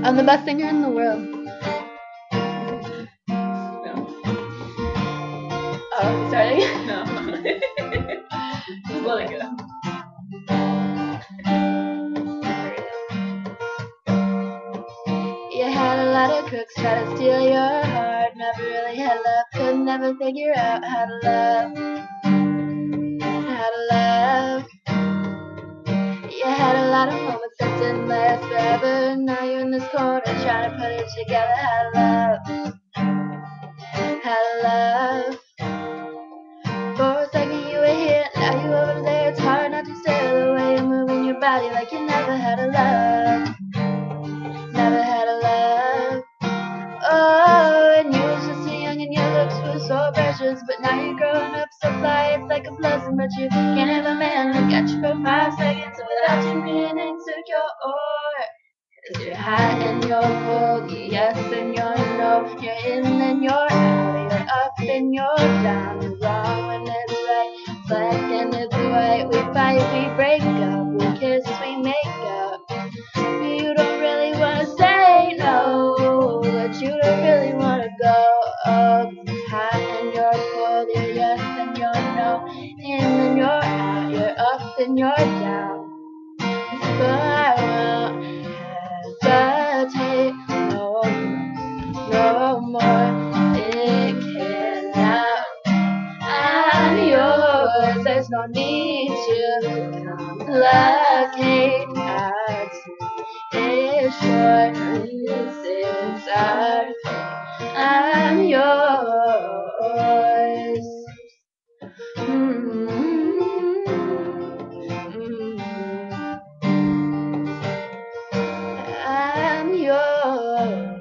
I'm the best singer in the world. No. Oh, starting? No. Just let it go. You had a lot of crooks try to steal your heart. Never really had love, could never figure out how to love. How to love. You had a lot of moments that didn't last forever. Now you're in this corner trying to put it together. How to love. How to love. For a second you were here, now you over there. It's hard not to stare the way you're moving your body like you never had a love. Never had a love. Oh, and you were just too young and your looks were so precious. But now you're growing up so fly, it's like a blessing. But you can't have a man look at you for 5 seconds without you being insecure. 'Cause you're hot and you're cold, you're yes and you're no. You're in and you're out, you're up and you're down. You're wrong when it's right, black and it's white. We fight, we break up, we kiss, we make up. You don't really wanna say no, but you don't really wanna go up. Hot and you're cold, you're yes and you're no. In and you're out, you're up and you're down. But I won't hesitate no more. It cannot. I'm yours. There's no need to complicate. It's short. This is our fate. I'm yours. I'm yours.